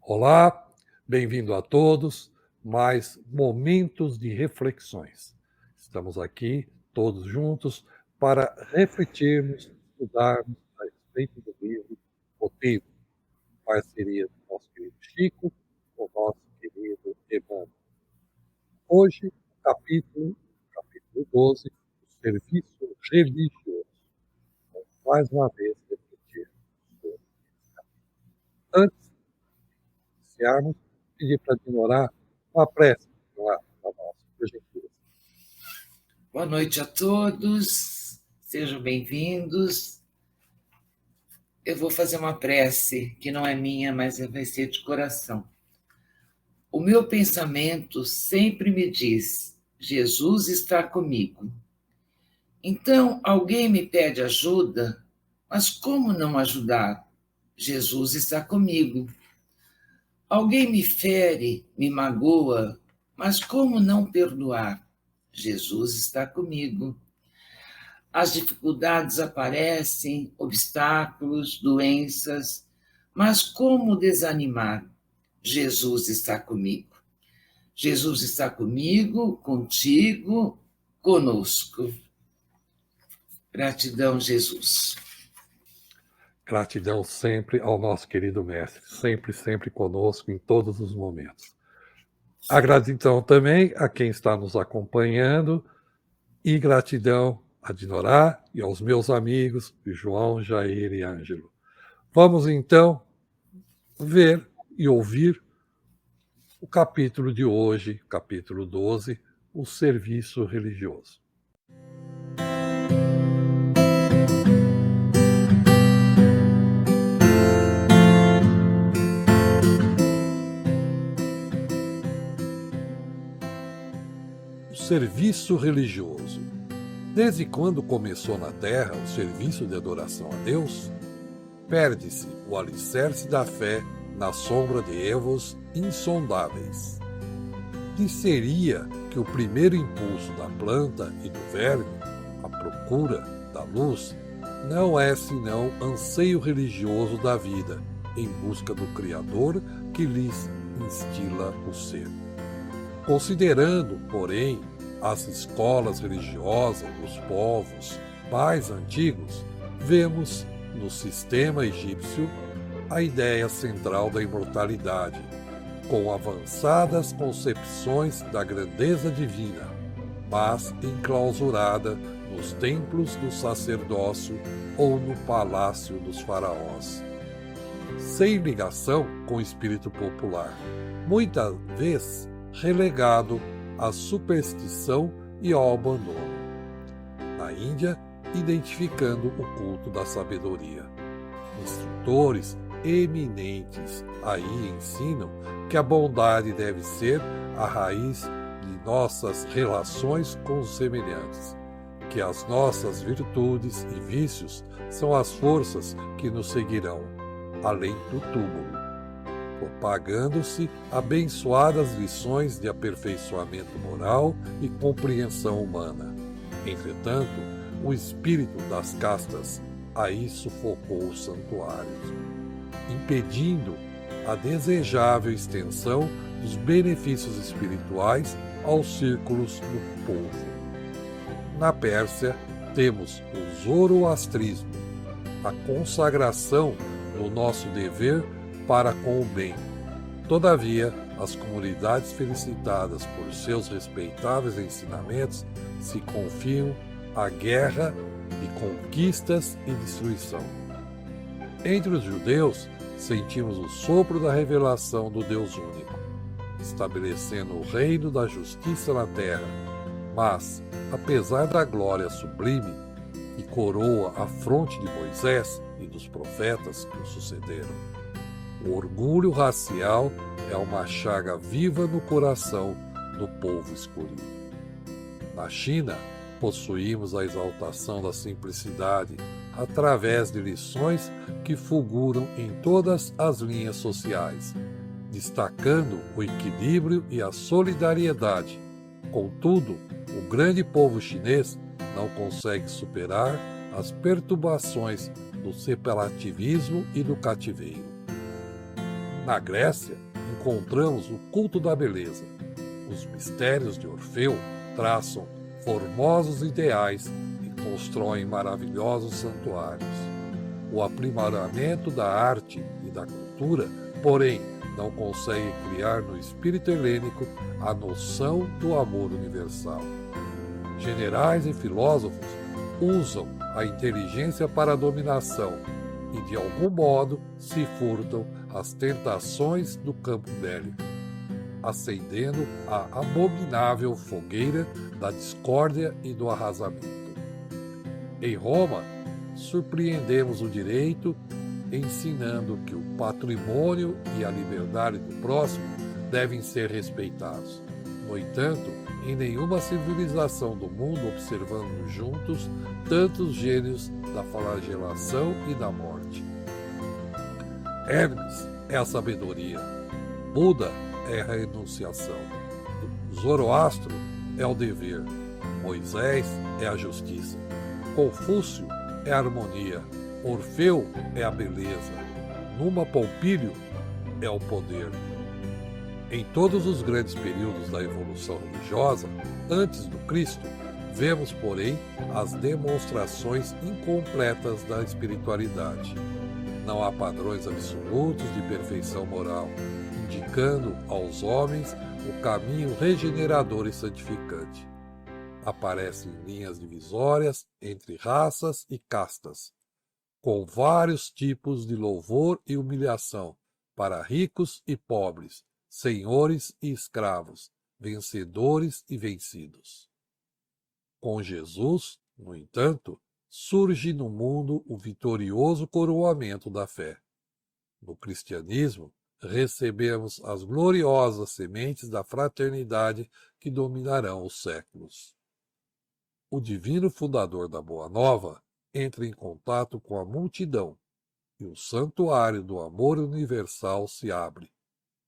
Olá, bem-vindo a todos, mais momentos de reflexões. Estamos aqui todos juntos para refletirmos, estudarmos a respeito do livro Roteiro, parceria do nosso querido Chico com o nosso querido Emmanuel. Hoje, capítulo 12, o serviço religioso. Mais uma vez, refletir sobre esse capítulo. Antes iniciarmos, pedir para Dinorá uma prece para nós, por gentileza. Boa noite a todos, sejam bem-vindos. Eu vou fazer uma prece que não é minha, mas vai ser de coração. O meu pensamento sempre me diz: Jesus está comigo. Então, alguém me pede ajuda, mas como não ajudar? Jesus está comigo. Alguém me fere, me magoa, mas como não perdoar? Jesus está comigo. As dificuldades aparecem, obstáculos, doenças, mas como desanimar? Jesus está comigo. Jesus está comigo, contigo, conosco. Gratidão, Jesus. Gratidão sempre ao nosso querido mestre, sempre conosco em todos os momentos. A gratidão também a quem está nos acompanhando e gratidão a Dinorá e aos meus amigos João, Jair e Ângelo. Vamos então ver e ouvir o capítulo de hoje, capítulo 12, o serviço religioso. O serviço religioso. Desde quando começou na Terra o serviço de adoração a Deus? Perde-se o alicerce da fé na sombra de erros insondáveis. Disseria que o primeiro impulso da planta e do verme, a procura da luz, não é senão anseio religioso da vida, em busca do Criador que lhes instila o ser. Considerando, porém, as escolas religiosas dos povos mais antigos, vemos no sistema egípcio a ideia central da imortalidade, com avançadas concepções da grandeza divina, mas enclausurada nos templos do sacerdócio ou no palácio dos faraós. Sem ligação com o espírito popular, muitas vezes relegado à superstição e ao abandono. Na Índia, identificando o culto da sabedoria. Instrutores eminentes aí ensinam que a bondade deve ser a raiz de nossas relações com os semelhantes, que as nossas virtudes e vícios são as forças que nos seguirão, além do túmulo, propagando-se abençoadas lições de aperfeiçoamento moral e compreensão humana. Entretanto, o espírito das castas aí sufocou os santuários, impedindo a desejável extensão dos benefícios espirituais aos círculos do povo. Na Pérsia, temos o zoroastrismo, a consagração do nosso dever para com o bem. Todavia, as comunidades felicitadas por seus respeitáveis ensinamentos se confiam à guerra de conquistas e destruição. Entre os judeus, sentimos o sopro da revelação do Deus único, estabelecendo o reino da justiça na terra, mas, apesar da glória sublime que coroa a fronte de Moisés e dos profetas que o sucederam, o orgulho racial é uma chaga viva no coração do povo escolhido. Na China, possuímos a exaltação da simplicidade através de lições que fulguram em todas as linhas sociais, destacando o equilíbrio e a solidariedade. Contudo, o grande povo chinês não consegue superar as perturbações do separativismo e do cativeiro. Na Grécia, encontramos o culto da beleza. Os mistérios de Orfeu traçam formosos ideais e constroem maravilhosos santuários. O aprimoramento da arte e da cultura, porém, não consegue criar no espírito helênico a noção do amor universal. Generais e filósofos usam a inteligência para a dominação e, de algum modo, se furtam às tentações do campo bélico, acendendo a abominável fogueira da discórdia e do arrasamento. Em Roma, surpreendemos o direito ensinando que o patrimônio e a liberdade do próximo devem ser respeitados. No entanto, em nenhuma civilização do mundo observamos juntos tantos gênios da flagelação e da morte. Hermes é a sabedoria, Buda é a renunciação, Zoroastro é o dever, Moisés é a justiça, Confúcio é a harmonia, Orfeu é a beleza, Numa Pompílio é o poder. Em todos os grandes períodos da evolução religiosa, antes do Cristo, vemos, porém, as demonstrações incompletas da espiritualidade. Não há padrões absolutos de perfeição moral, indicando aos homens o caminho regenerador e santificante. Aparecem linhas divisórias entre raças e castas, com vários tipos de louvor e humilhação, para ricos e pobres, senhores e escravos, vencedores e vencidos. Com Jesus, no entanto, surge no mundo o vitorioso coroamento da fé. No cristianismo, recebemos as gloriosas sementes da fraternidade que dominarão os séculos. O divino fundador da Boa Nova entra em contato com a multidão e o santuário do amor universal se abre,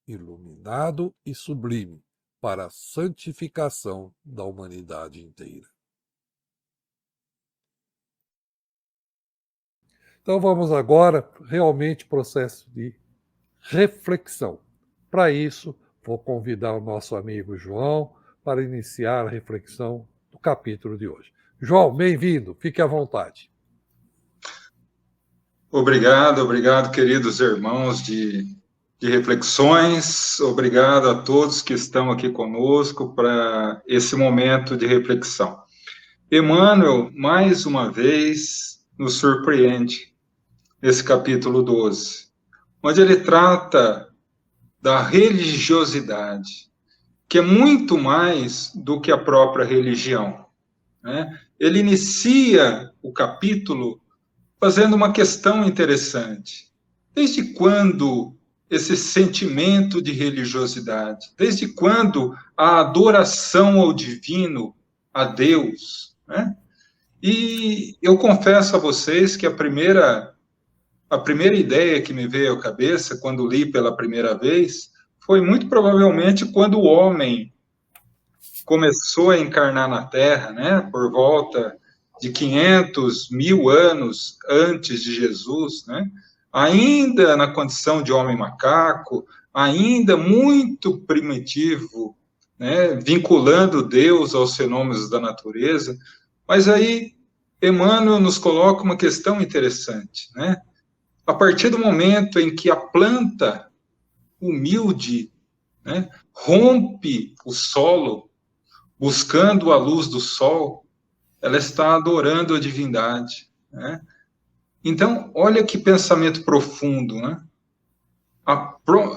iluminado e sublime, para a santificação da humanidade inteira. Então vamos agora realmente processo de reflexão. Para isso, vou convidar o nosso amigo João para iniciar a reflexão do capítulo de hoje. João, bem-vindo, fique à vontade. Obrigado, queridos irmãos de reflexões. Obrigado a todos que estão aqui conosco para esse momento de reflexão. Emmanuel, mais uma vez, nos surpreende nesse capítulo 12, onde ele trata da religiosidade, que é muito mais do que a própria religião, né? Ele inicia o capítulo fazendo uma questão interessante. Desde quando esse sentimento de religiosidade? Desde quando a adoração ao divino, a Deus, né? E eu confesso a vocês que a primeira ideia que me veio à cabeça quando li pela primeira vez foi muito provavelmente quando o homem começou a encarnar na Terra, né, por volta de 500, 1000 anos antes de Jesus, né, ainda na condição de homem macaco, ainda muito primitivo, né, vinculando Deus aos fenômenos da natureza. Mas aí Emmanuel nos coloca uma questão interessante, né? A partir do momento em que a planta humilde, né, rompe o solo, buscando a luz do sol, ela está adorando a divindade, né? Então, olha que pensamento profundo, né?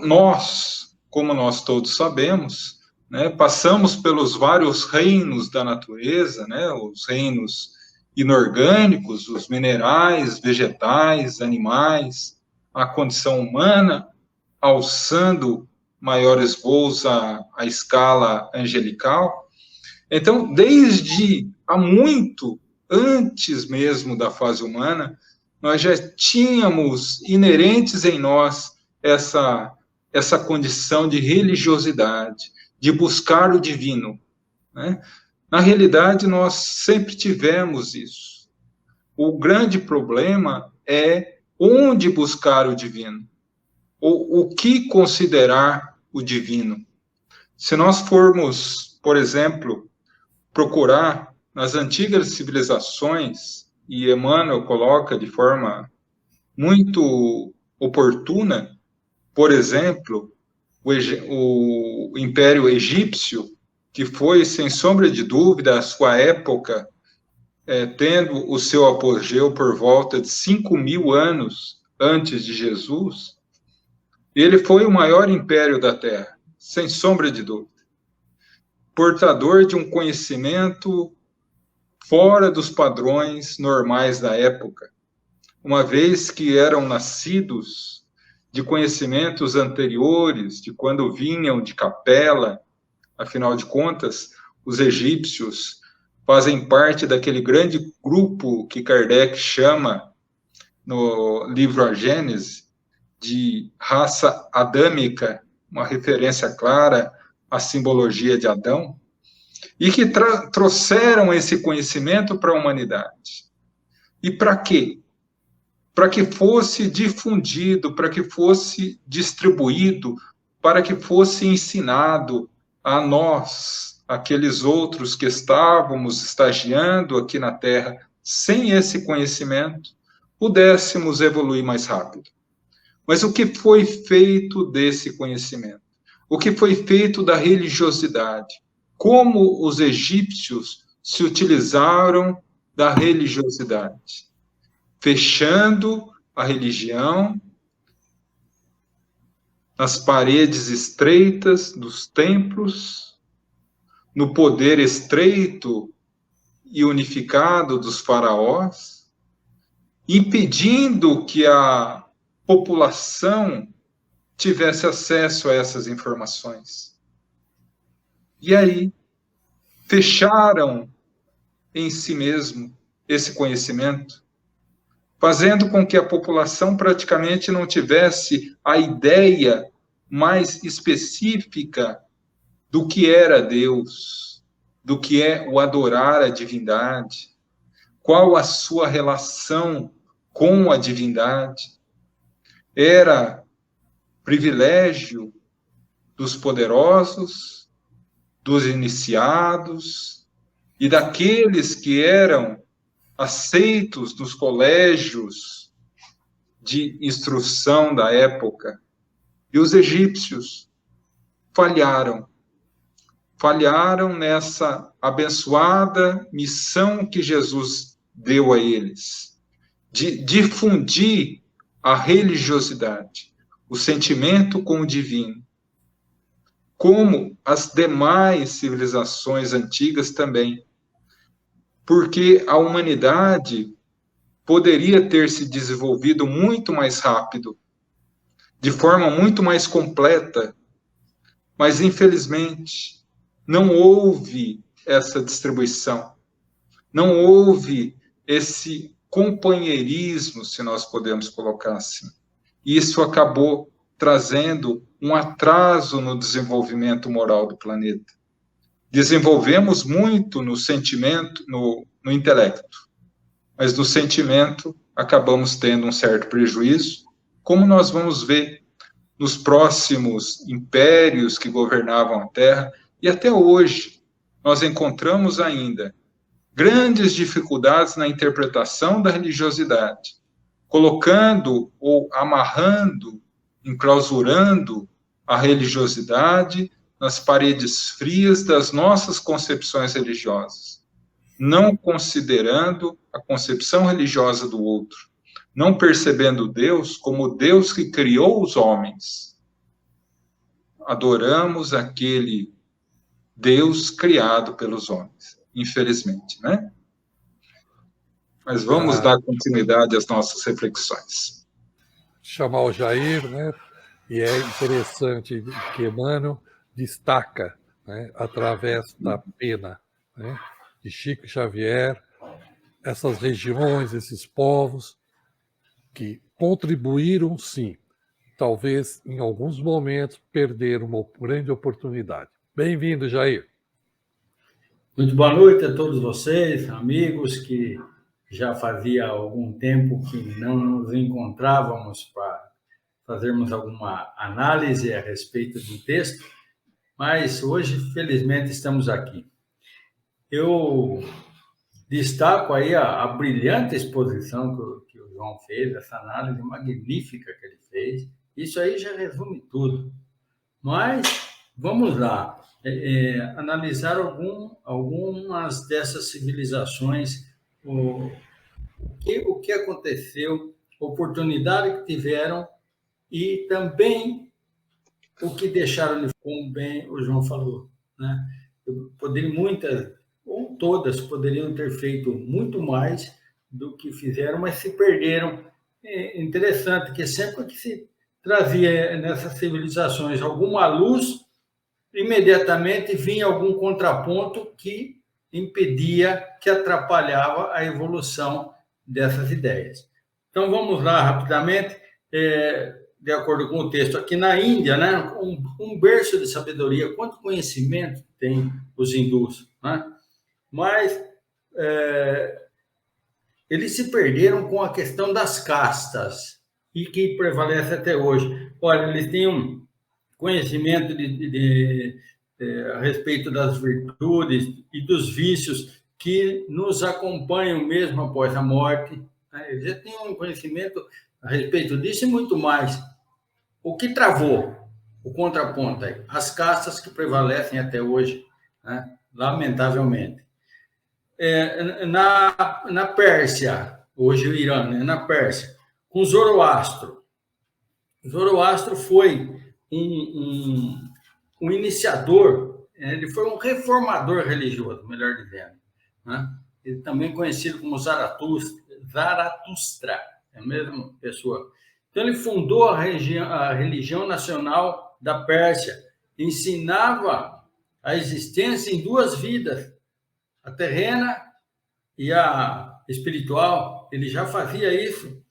Nós, como nós todos sabemos, né, passamos pelos vários reinos da natureza, né, os reinos inorgânicos, os minerais, vegetais, animais, a condição humana, alçando maiores voos à escala angelical. Então, desde há muito, antes mesmo da fase humana, nós já tínhamos inerentes em nós essa condição de religiosidade, de buscar o divino, né? Na realidade, nós sempre tivemos isso. O grande problema é onde buscar o divino. o que considerar o divino. Se nós formos, por exemplo, procurar nas antigas civilizações, e Emmanuel coloca de forma muito oportuna, por exemplo, o Império Egípcio, que foi, sem sombra de dúvida, a sua época, tendo o seu apogeu por volta de 5.000 anos antes de Jesus, ele foi o maior império da Terra, sem sombra de dúvida. Portador de um conhecimento fora dos padrões normais da época, uma vez que eram nascidos de conhecimentos anteriores, de quando vinham de Capela. Afinal de contas, os egípcios fazem parte daquele grande grupo que Kardec chama, no livro A Gênese, de raça adâmica, uma referência clara à simbologia de Adão, e que trouxeram esse conhecimento para a humanidade. E para quê? Para que fosse difundido, para que fosse distribuído, para que fosse ensinado a nós, aqueles outros que estávamos estagiando aqui na Terra, sem esse conhecimento, pudéssemos evoluir mais rápido. Mas o que foi feito desse conhecimento? O que foi feito da religiosidade? Como os egípcios se utilizaram da religiosidade? Fechando a religião nas paredes estreitas dos templos, no poder estreito e unificado dos faraós, impedindo que a população tivesse acesso a essas informações. E aí, fecharam em si mesmo esse conhecimento, fazendo com que a população praticamente não tivesse a ideia mais específica do que era Deus, do que é o adorar a divindade, qual a sua relação com a divindade. Era privilégio dos poderosos, dos iniciados e daqueles que eram aceitos nos colégios de instrução da época. E os egípcios falharam nessa abençoada missão que Jesus deu a eles, de difundir a religiosidade, o sentimento com o divino, como as demais civilizações antigas também. Porque a humanidade poderia ter se desenvolvido muito mais rápido, de forma muito mais completa, mas, infelizmente, não houve essa distribuição, não houve esse companheirismo, se nós podemos colocar assim. Isso acabou trazendo um atraso no desenvolvimento moral do planeta. Desenvolvemos muito no sentimento, no intelecto, mas no sentimento acabamos tendo um certo prejuízo, como nós vamos ver nos próximos impérios que governavam a Terra, e até hoje nós encontramos ainda grandes dificuldades na interpretação da religiosidade, colocando ou amarrando, enclausurando a religiosidade nas paredes frias das nossas concepções religiosas, não considerando a concepção religiosa do outro, não percebendo Deus como Deus que criou os homens. Adoramos aquele Deus criado pelos homens, infelizmente, né? Mas vamos dar continuidade às nossas reflexões. Chamar o Jair, né? E é interessante que Emmanuel destaca, né, através da pena, né, de Chico Xavier, essas regiões, esses povos que contribuíram, sim, talvez em alguns momentos perderam uma grande oportunidade. Bem-vindo, Jair. Muito boa noite a todos vocês, amigos que já fazia algum tempo que não nos encontrávamos para fazermos alguma análise a respeito do texto, mas hoje, felizmente, estamos aqui. Eu destaco aí a brilhante exposição que o João fez, essa análise magnífica que ele fez. Isso aí já resume tudo. Mas vamos lá, analisar algumas dessas civilizações, o que aconteceu, oportunidade que tiveram e também o que deixaram de, como bem o João falou, né? Muitas ou todas poderiam ter feito muito mais do que fizeram, mas se perderam. É interessante que sempre que se trazia nessas civilizações alguma luz, imediatamente vinha algum contraponto que impedia, que atrapalhava a evolução dessas ideias. Então, vamos lá rapidamente, de acordo com o texto. Aqui na Índia, né, um berço de sabedoria, quanto conhecimento tem os hindus, né? Mas eles se perderam com a questão das castas, e que prevalece até hoje. Olha, eles têm um conhecimento a respeito das virtudes e dos vícios que nos acompanham mesmo após a morte. Eles já têm um conhecimento a respeito disso e muito mais. O que travou o contraponto aí? As castas que prevalecem até hoje, né? Lamentavelmente. Na Pérsia, hoje o Irã, né? Na Pérsia, com Zoroastro. Zoroastro foi um iniciador, ele foi um reformador religioso, melhor dizendo, né? Ele também conhecido como Zaratustra, é a mesma pessoa. Então, ele fundou a religião nacional da Pérsia, ensinava a existência em duas vidas, a terrena e a espiritual. Ele já fazia isso.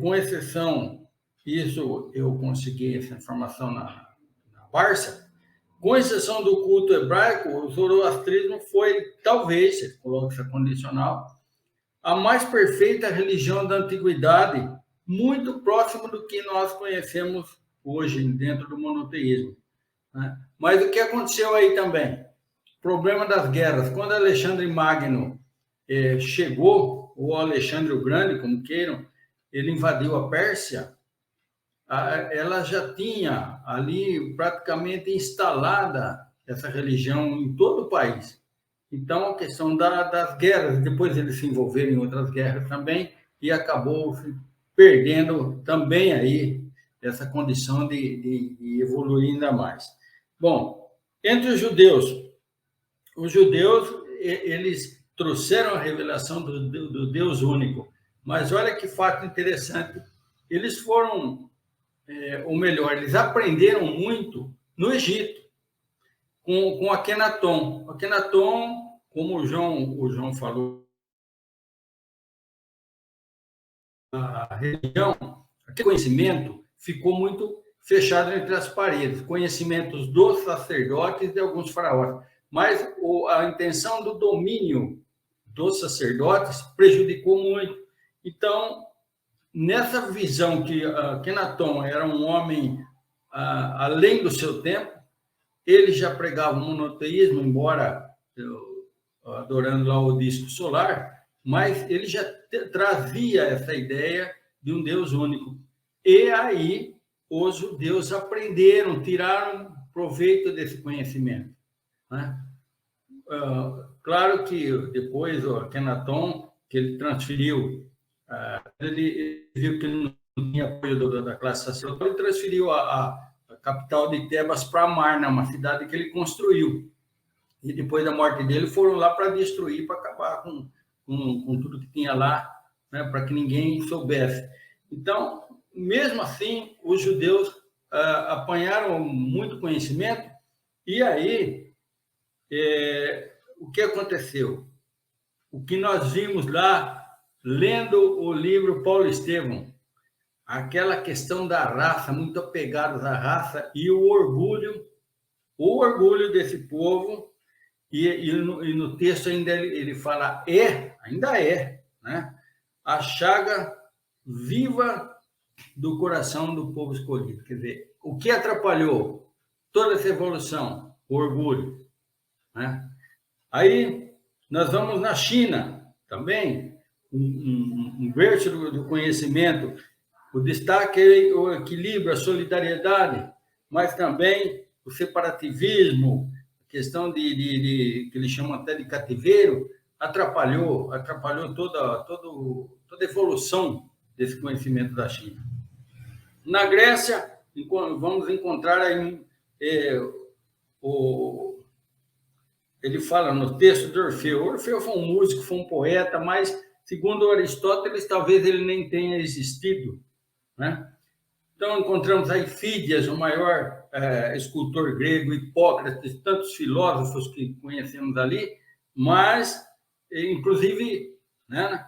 Com exceção, isso eu consegui essa informação na Barça, com exceção do culto hebraico, o zoroastrismo foi, talvez, se coloca essa condicional, a mais perfeita religião da antiguidade, muito próximo do que nós conhecemos hoje dentro do monoteísmo, né? Mas o que aconteceu aí também? O problema das guerras. Quando Alexandre Magno chegou, ou Alexandre o Grande, como queiram, ele invadiu a Pérsia, ela já tinha ali praticamente instalada essa religião em todo o país. Então, a questão das guerras, depois eles se envolveram em outras guerras também, e acabou se perdendo também aí essa condição de evoluir ainda mais. Bom, entre os judeus, eles trouxeram a revelação do Deus único, mas olha que fato interessante, eles foram, ou melhor, eles aprenderam muito no Egito, com Akenaton. Akenaton, como o João falou, a religião, aquele conhecimento ficou muito fechado entre as paredes, conhecimentos dos sacerdotes e de alguns faraós. Mas a intenção do domínio dos sacerdotes prejudicou muito. Então, nessa visão que Akenaton era um homem além do seu tempo, ele já pregava o monoteísmo, embora adorando lá o disco solar, mas ele já trazia essa ideia de um Deus único. E aí os judeus aprenderam, tiraram proveito desse conhecimento, né? Claro que depois o Akenaton, que ele transferiu, ele viu que não tinha apoio da classe sacerdotal, ele transferiu a capital de Tebas para Amarna, uma cidade que ele construiu. E depois da morte dele, foram lá para destruir, para acabar com tudo que tinha lá, né, para que ninguém soubesse. Então, mesmo assim, os judeus apanharam muito conhecimento, e aí, o que aconteceu? O que nós vimos lá, lendo o livro Paulo Estevão, aquela questão da raça, muito apegados à raça, e o orgulho desse povo, e no texto ainda ele fala, ainda é, né? A chaga viva do coração do povo escolhido. Quer dizer, o que atrapalhou toda essa evolução? O orgulho, né? Aí nós vamos na China também, um berço do conhecimento. O destaque é o equilíbrio, a solidariedade, mas também o separativismo, a questão que eles chamam até de cativeiro, atrapalhou toda a evolução desse conhecimento da China. Na Grécia, vamos encontrar aí ele fala no texto de Orfeu. Orfeu foi um músico, foi um poeta, mas, segundo Aristóteles, talvez ele nem tenha existido, né? Então, encontramos aí Fídias, o maior escultor grego, Hipócrates, tantos filósofos que conhecemos ali, mas, inclusive, né,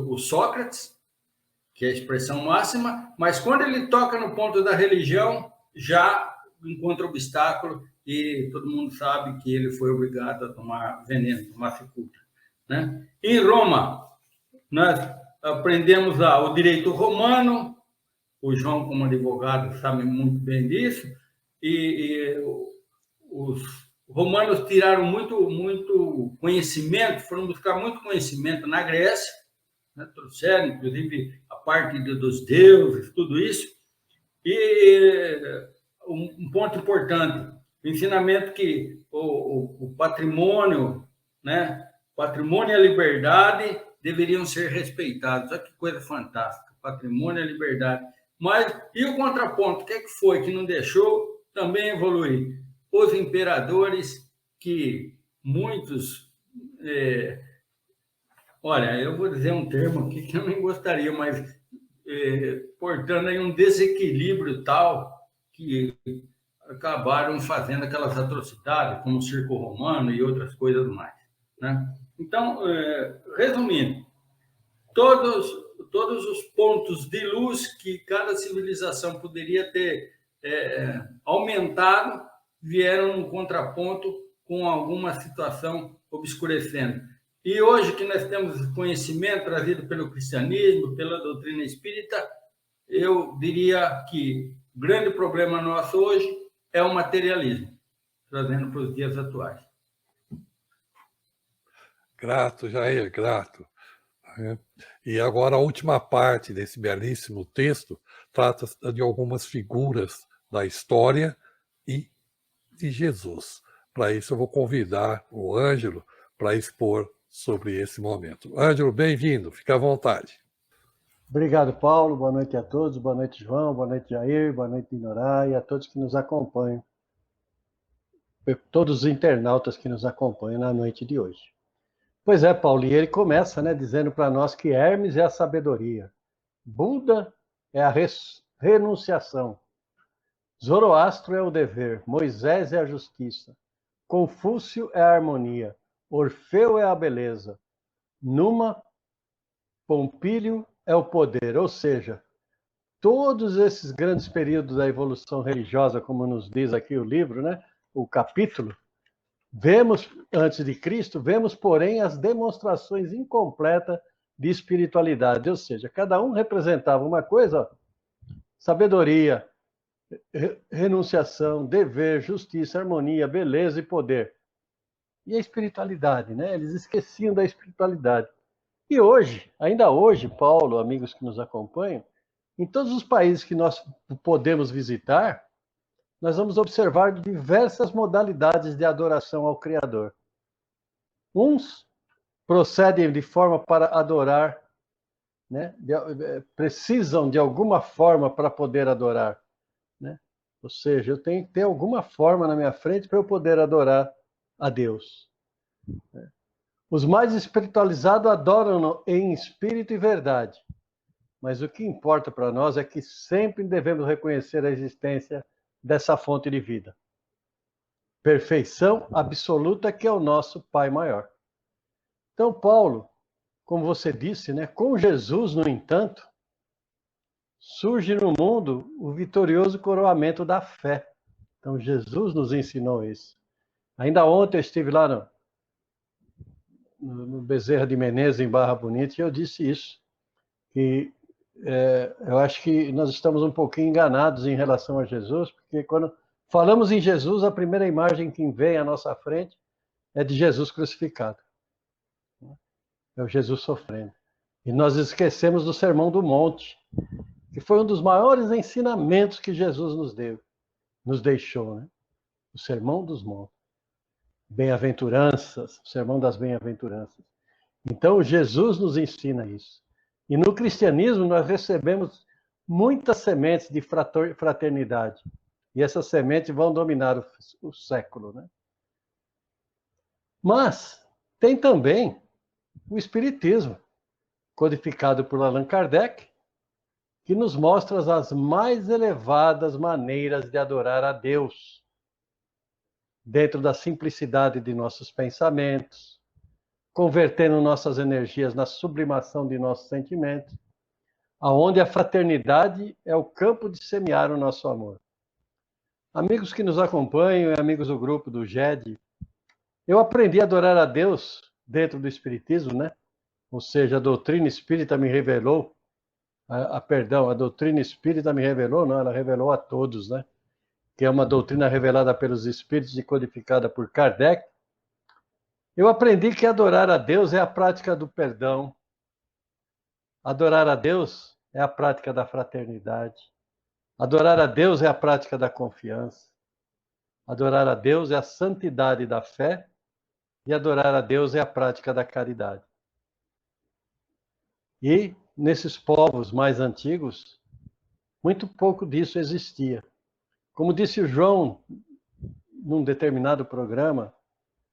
o Sócrates, que é a expressão máxima, mas quando ele toca no ponto da religião, já encontra obstáculo e todo mundo sabe que ele foi obrigado a tomar veneno, tomar cicuta, né? Em Roma, nós aprendemos lá o direito romano, o João, como advogado, sabe muito bem disso, e os romanos tiraram muito conhecimento, foram buscar muito conhecimento na Grécia, né? Trouxeram, inclusive, a parte dos deuses, tudo isso. E um ponto importante, o ensinamento que o patrimônio, né? Patrimônio e a liberdade deveriam ser respeitados. Olha que coisa fantástica, patrimônio e a liberdade. Mas, e o contraponto, o que foi que não deixou também evoluir? Os imperadores, que muitos... olha, eu vou dizer um termo aqui que eu nem gostaria, mas portando aí um desequilíbrio tal que acabaram fazendo aquelas atrocidades, como o circo romano e outras coisas mais, né? Então, resumindo, todos os pontos de luz que cada civilização poderia ter aumentado vieram num contraponto com alguma situação obscurecendo. E hoje que nós temos conhecimento trazido pelo cristianismo, pela doutrina espírita, eu diria que o grande problema nosso hoje é o materialismo, trazendo para os dias atuais. Grato, Jair, grato. E agora a última parte desse belíssimo texto trata de algumas figuras da história e de Jesus. Para isso eu vou convidar o Ângelo para expor sobre esse momento. Ângelo, bem-vindo, fica à vontade. Obrigado, Paulo. Boa noite a todos. Boa noite, João. Boa noite, Jair. Boa noite, Inorá. E a todos que nos acompanham. Todos os internautas que nos acompanham na noite de hoje. Pois é, Paulo, e ele começa, né, dizendo para nós que Hermes é a sabedoria, Buda é a renunciação, Zoroastro é o dever, Moisés é a justiça, Confúcio é a harmonia, Orfeu é a beleza, Numa, Pompílio é o poder, ou seja, todos esses grandes períodos da evolução religiosa, como nos diz aqui o livro, né, o capítulo, vemos, antes de Cristo, vemos, porém, as demonstrações incompletas de espiritualidade, ou seja, cada um representava uma coisa, sabedoria, renunciação, dever, justiça, harmonia, beleza e poder. E a espiritualidade, né? Eles esqueciam da espiritualidade. E hoje, ainda hoje, Paulo, amigos que nos acompanham, em todos os países que nós podemos visitar, nós vamos observar diversas modalidades de adoração ao Criador. Uns procedem de forma para adorar, né? Precisam de alguma forma para poder adorar, né? Ou seja, eu tenho que ter alguma forma na minha frente para eu poder adorar a Deus. Os mais espiritualizados adoram em espírito e verdade. Mas o que importa para nós é que sempre devemos reconhecer a existência dessa fonte de vida. Perfeição absoluta que é o nosso Pai maior. Então, Paulo, como você disse, né, com Jesus, no entanto, surge no mundo o vitorioso coroamento da fé. Então, Jesus nos ensinou isso. Ainda ontem eu estive lá no Bezerra de Menezes, em Barra Bonita, e eu disse isso, que eu acho que nós estamos um pouquinho enganados em relação a Jesus, porque quando falamos em Jesus, a primeira imagem que vem à nossa frente é de Jesus crucificado. É o Jesus sofrendo. E nós esquecemos do Sermão do Monte, que foi um dos maiores ensinamentos que Jesus nos deixou, né? O Sermão dos Montes. Bem-aventuranças, o Sermão das Bem-aventuranças. Então, Jesus nos ensina isso. E no cristianismo, nós recebemos muitas sementes de fraternidade. E essas sementes vão dominar o século, né? Mas tem também o Espiritismo, codificado por Allan Kardec, que nos mostra as mais elevadas maneiras de adorar a Deus, dentro da simplicidade de nossos pensamentos, convertendo nossas energias na sublimação de nossos sentimentos, aonde a fraternidade é o campo de semear o nosso amor. Amigos que nos acompanham e amigos do grupo do GED, eu aprendi a adorar a Deus dentro do Espiritismo, né? Ou seja, a doutrina espírita me revelou, a doutrina espírita me revelou, não, ela revelou a todos, né? Que é uma doutrina revelada pelos Espíritos e codificada por Kardec. Eu aprendi que adorar a Deus é a prática do perdão. Adorar a Deus é a prática da fraternidade. Adorar a Deus é a prática da confiança. Adorar a Deus é a santidade da fé. E adorar a Deus é a prática da caridade. E nesses povos mais antigos, muito pouco disso existia. Como disse o João num determinado programa,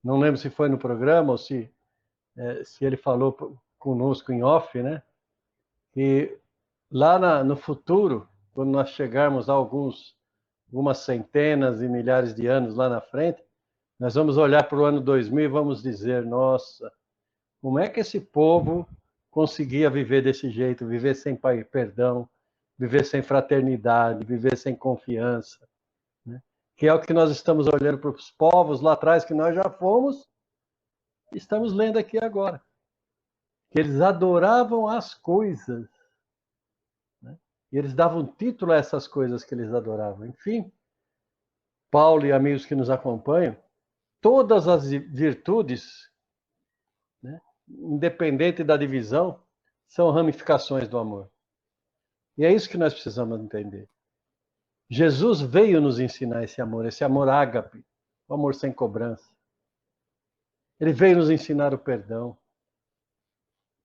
não lembro se foi no programa ou se ele falou conosco em off, né? Que lá no futuro, quando nós chegarmos a algumas centenas e milhares de anos lá na frente, nós vamos olhar para o ano 2000 e vamos dizer, nossa, como é que esse povo conseguia viver desse jeito, viver sem perdão, viver sem fraternidade, viver sem confiança, né? Que é o que nós estamos olhando para os povos lá atrás, que nós já fomos, e estamos lendo aqui agora. Que eles adoravam as coisas, né? E eles davam título a essas coisas que eles adoravam. Enfim, Paulo e amigos que nos acompanham, todas as virtudes, né, independente da divisão, são ramificações do amor. E é isso que nós precisamos entender. Jesus veio nos ensinar esse amor ágape, o amor sem cobrança. Ele veio nos ensinar o perdão.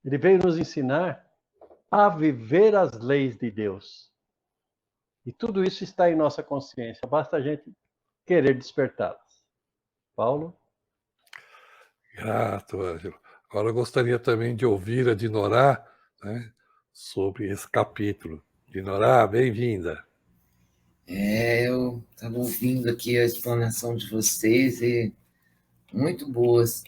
Ele veio nos ensinar a viver as leis de Deus. E tudo isso está em nossa consciência, basta a gente querer despertá-las. Paulo? Grato, Ângelo. Agora eu gostaria também de ouvir a Dinorá, né, sobre esse capítulo. Dinorá, bem-vinda. Eu estava ouvindo aqui a explanação de vocês e muito boas.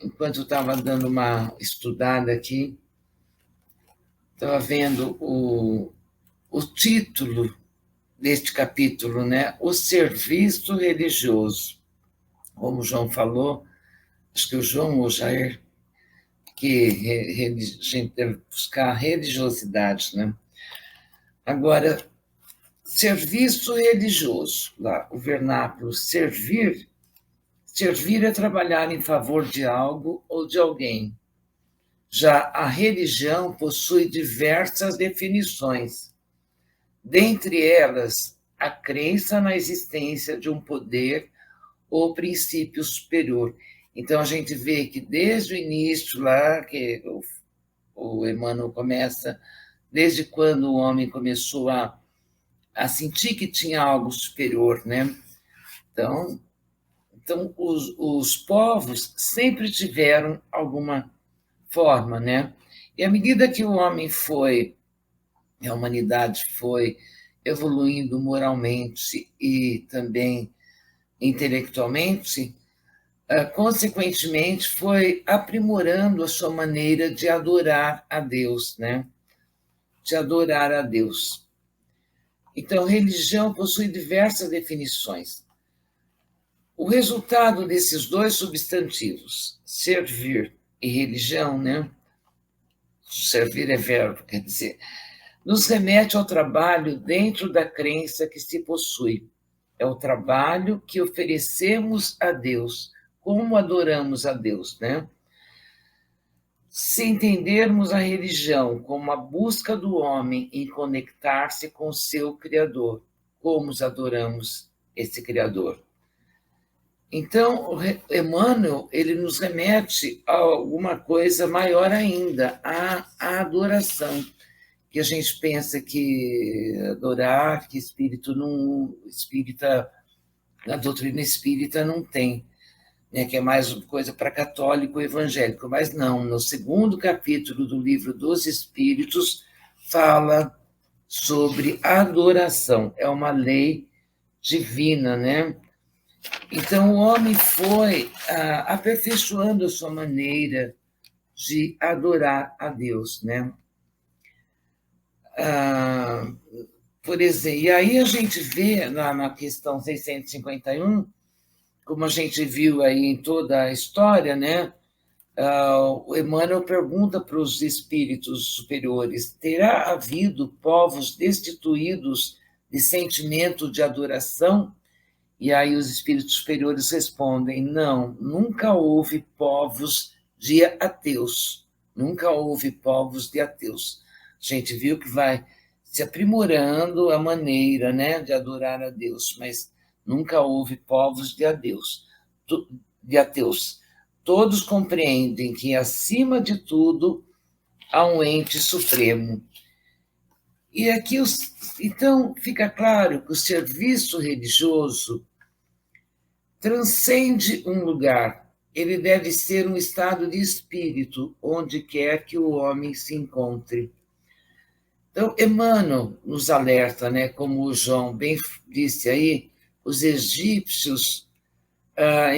Enquanto eu estava dando uma estudada aqui, estava vendo o título deste capítulo, né? O serviço religioso. Como o João falou, acho que o João ou o Jair, que a gente deve buscar religiosidade, né? Agora, serviço religioso, lá, o vernáculo servir é trabalhar em favor de algo ou de alguém. Já a religião possui diversas definições. Dentre elas, a crença na existência de um poder ou princípio superior. Então, a gente vê que desde o início, lá, que o Emmanuel começa, desde quando o homem começou a sentir que tinha algo superior, né? Então os povos sempre tiveram alguma forma, né? E à medida que o homem a humanidade foi evoluindo moralmente e também intelectualmente, consequentemente foi aprimorando a sua maneira de adorar a Deus, né? De adorar a Deus. Então, religião possui diversas definições. O resultado desses dois substantivos, servir e religião, né, servir é verbo, quer dizer, nos remete ao trabalho dentro da crença que se possui. É o trabalho que oferecemos a Deus, como adoramos a Deus, né? Se entendermos a religião como a busca do homem em conectar-se com o seu Criador, como adoramos esse Criador. Então, Emmanuel, ele nos remete a alguma coisa maior ainda, a adoração, que a gente pensa que adorar, que a doutrina espírita não tem, né, que é mais uma coisa para católico evangélico, mas não, no segundo capítulo do Livro dos Espíritos fala sobre adoração, é uma lei divina, né? Então, o homem foi aperfeiçoando a sua maneira de adorar a Deus, né? Por exemplo, e aí a gente vê na questão 651, como a gente viu aí em toda a história, né? O Emmanuel pergunta para os espíritos superiores: terá havido povos destituídos de sentimento de adoração? E aí os espíritos superiores respondem: não, nunca houve povos de ateus, nunca houve povos de ateus. A gente viu que vai se aprimorando a maneira, né, de adorar a Deus, mas nunca houve povos de ateus. Todos compreendem que, acima de tudo, há um ente supremo. E aqui, então, fica claro que o serviço religioso transcende um lugar. Ele deve ser um estado de espírito, onde quer que o homem se encontre. Então, Emmanuel nos alerta, né, como o João bem disse aí, os egípcios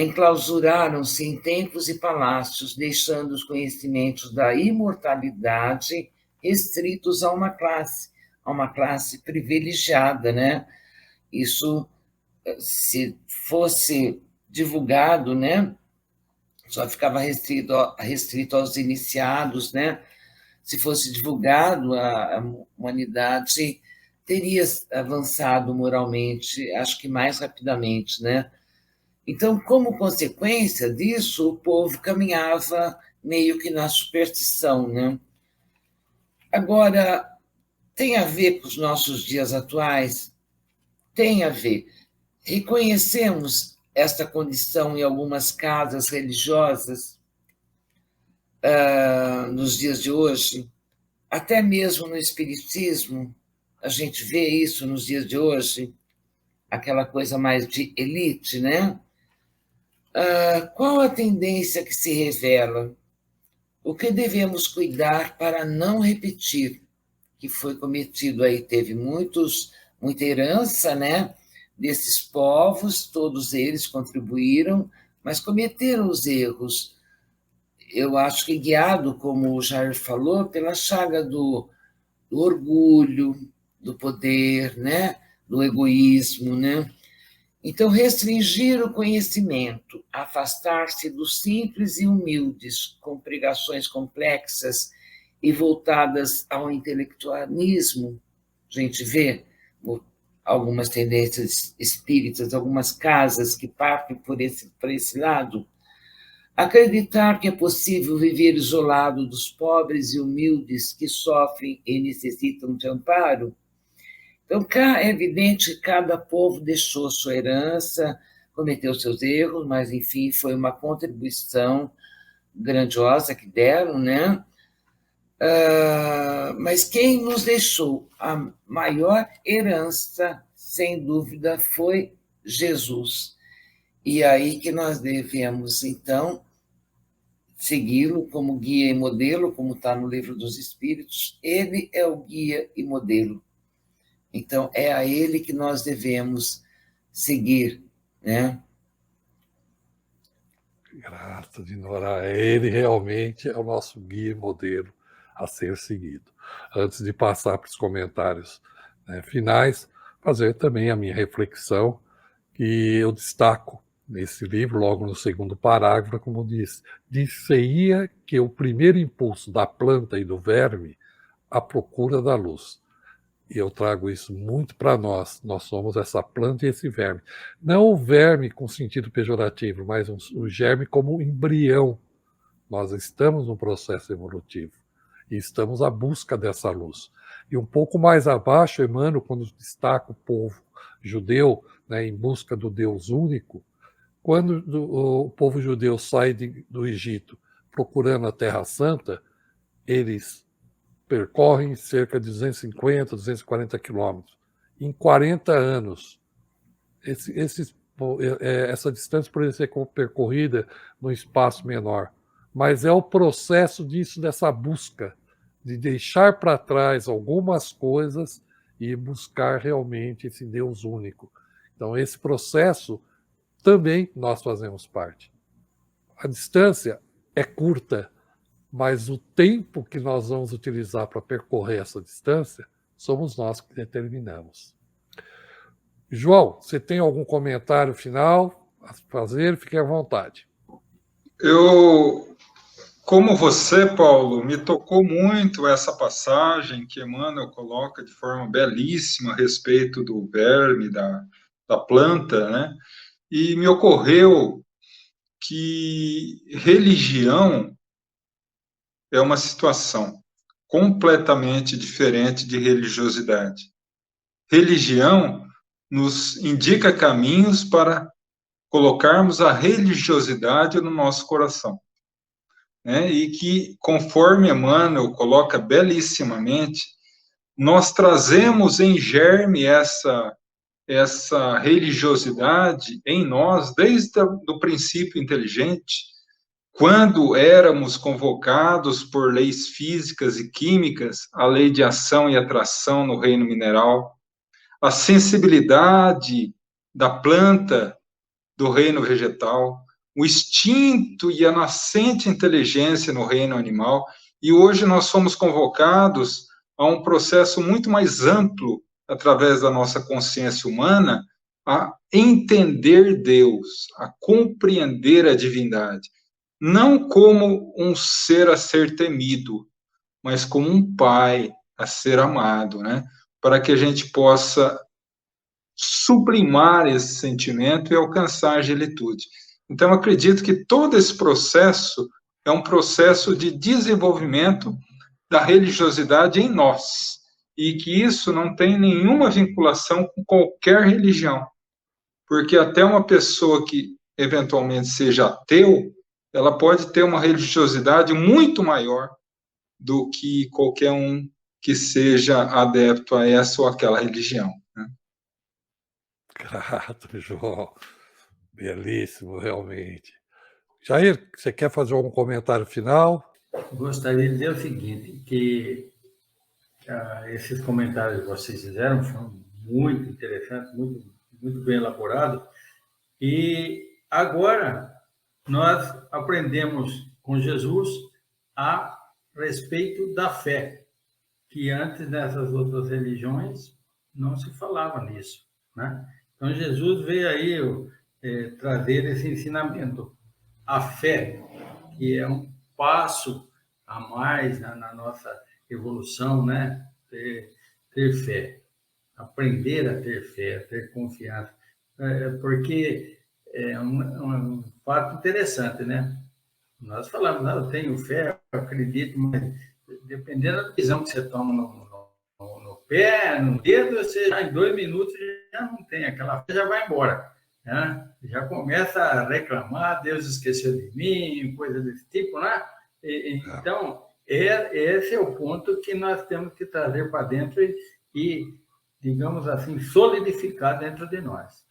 enclausuraram-se em templos e palácios, deixando os conhecimentos da imortalidade restritos a uma classe privilegiada, né? Isso, se fosse divulgado, né, só ficava restrito aos iniciados, né? Se fosse divulgado, a humanidade teria avançado moralmente, acho que mais rapidamente, né? Então, como consequência disso, o povo caminhava meio que na superstição, né? Agora, tem a ver com os nossos dias atuais? Tem a ver. Reconhecemos esta condição em algumas casas religiosas nos dias de hoje, até mesmo no espiritismo, a gente vê isso nos dias de hoje, aquela coisa mais de elite, né? Qual a tendência que se revela? O que devemos cuidar para não repetir, que foi cometido aí, teve muita herança, né, desses povos, todos eles contribuíram, mas cometeram os erros. Eu acho que guiado, como o Jair falou, pela chaga do orgulho, do poder, né, do egoísmo, né? Então, restringir o conhecimento, afastar-se dos simples e humildes, com pregações complexas e voltadas ao intelectualismo. A gente vê algumas tendências espíritas, algumas casas que partem por esse lado. Acreditar que é possível viver isolado dos pobres e humildes que sofrem e necessitam de amparo. Então, é evidente que cada povo deixou sua herança, cometeu seus erros, mas, enfim, foi uma contribuição grandiosa que deram, né? Mas quem nos deixou a maior herança, sem dúvida, foi Jesus. E aí que nós devemos, então, segui-lo como guia e modelo, como está no Livro dos Espíritos. Ele é o guia e modelo. Então, é a ele que nós devemos seguir, né? Graça de Norá, ele realmente é o nosso guia e modelo a ser seguido. Antes de passar para os comentários, né, finais, fazer também a minha reflexão, que eu destaco nesse livro, logo no segundo parágrafo, como diz, dir-se-ia que o primeiro impulso da planta e do verme à procura da luz. E eu trago isso muito para nós. Nós somos essa planta e esse verme. Não o verme com sentido pejorativo, mas o germe como embrião. Nós estamos num processo evolutivo e estamos à busca dessa luz. E um pouco mais abaixo, Emmanuel, quando destaca o povo judeu, né, em busca do Deus único, quando o povo judeu sai do Egito procurando a Terra Santa, eles percorrem cerca de 250, 240 quilômetros. Em 40 anos, essa distância poderia ser percorrida num espaço menor. Mas é o processo dessa busca, de deixar para trás algumas coisas e buscar realmente esse Deus único. Então, esse processo também nós fazemos parte. A distância é curta, mas o tempo que nós vamos utilizar para percorrer essa distância, somos nós que determinamos. João, você tem algum comentário final a fazer? Fique à vontade. Como você, Paulo, me tocou muito essa passagem que Emmanuel coloca de forma belíssima a respeito do verme, da planta, né? E me ocorreu que religião é uma situação completamente diferente de religiosidade. Religião nos indica caminhos para colocarmos a religiosidade no nosso coração. Né? E que, conforme Emmanuel coloca belíssimamente, nós trazemos em germe essa religiosidade em nós desde o princípio inteligente, quando éramos convocados por leis físicas e químicas, a lei de ação e atração no reino mineral, a sensibilidade da planta do reino vegetal, o instinto e a nascente inteligência no reino animal, e hoje nós somos convocados a um processo muito mais amplo, através da nossa consciência humana, a entender Deus, a compreender a divindade, não como um ser a ser temido, mas como um pai a ser amado, né? Para que a gente possa sublimar esse sentimento e alcançar a angelitude. Então, acredito que todo esse processo é um processo de desenvolvimento da religiosidade em nós, e que isso não tem nenhuma vinculação com qualquer religião, porque até uma pessoa que eventualmente seja ateu, ela pode ter uma religiosidade muito maior do que qualquer um que seja adepto a essa ou aquela religião. Né? Grato, João. Belíssimo, realmente. Jair, você quer fazer algum comentário final? Gostaria de dizer o seguinte, que esses comentários que vocês fizeram foram muito interessantes, muito bem elaborados, e agora nós aprendemos com Jesus a respeito da fé, que antes nessas outras religiões não se falava nisso, né? Então Jesus veio aí trazer esse ensinamento, a fé, que é um passo a mais na nossa evolução, né? Ter fé, aprender a ter fé, a ter confiança, porque é um fato interessante, né? Nós falamos, não, eu tenho fé, eu acredito, mas dependendo da visão que você toma no pé, no dedo, você já em 2 minutos já não tem, aquela fé já vai embora, né? Já começa a reclamar, Deus esqueceu de mim, coisa desse tipo, né? Então, esse é o ponto que nós temos que trazer para dentro e, digamos assim, solidificar dentro de nós.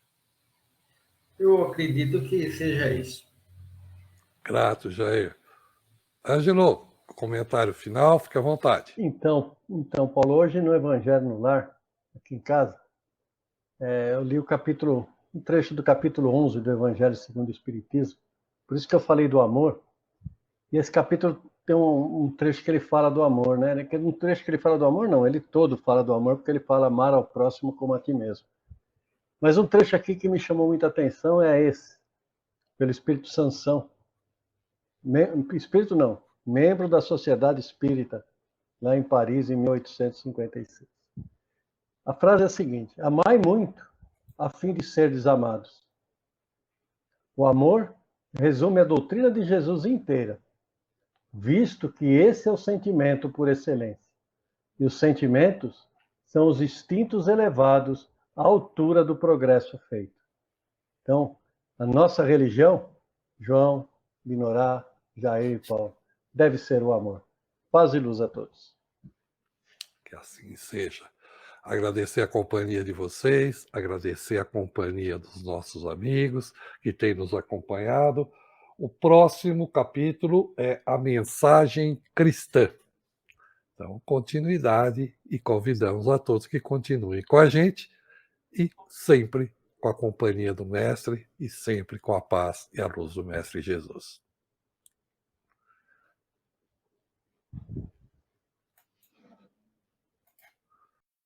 Eu acredito que seja isso. Grato, Jair. Ângelo, comentário final, fique à vontade. Então, Paulo, hoje no Evangelho no Lar, aqui em casa, eu li um trecho do capítulo 11 do Evangelho segundo o Espiritismo, por isso que eu falei do amor, e esse capítulo tem um trecho que ele fala do amor, né? Um trecho que ele fala do amor, não, ele todo fala do amor, porque ele fala amar ao próximo como a ti mesmo. Mas um trecho aqui que me chamou muita atenção é esse, pelo Espírito Sansão. Espírito não, membro da Sociedade Espírita, lá em Paris, em 1856. A frase é a seguinte: amai muito, a fim de serdes amados. O amor resume a doutrina de Jesus inteira, visto que esse é o sentimento por excelência. E os sentimentos são os instintos elevados à altura do progresso feito. Então, a nossa religião, João, Linorá, Jair e Paulo, deve ser o amor. Paz e luz a todos. Que assim seja. Agradecer a companhia de vocês, agradecer a companhia dos nossos amigos que têm nos acompanhado. O próximo capítulo é a mensagem cristã. Então, continuidade, e convidamos a todos que continuem com a gente e sempre com a companhia do Mestre e sempre com a paz e a luz do Mestre Jesus.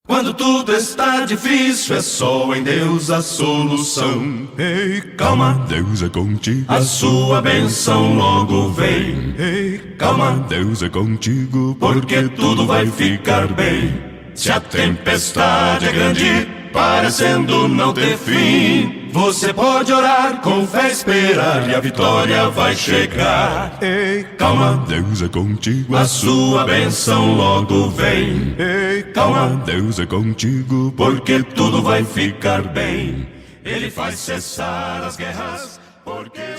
Quando tudo está difícil, é só em Deus a solução. Ei, calma, Deus é contigo, a sua bênção logo vem. Ei, calma, Deus é contigo, porque tudo vai ficar bem. Se a tempestade é grande, parecendo não ter fim, você pode orar, com fé esperar, e a vitória vai chegar. Ei, calma, Deus é contigo, a sua bênção logo vem. Ei, calma, Deus é contigo, porque tudo vai ficar bem. Ele faz cessar as guerras, porque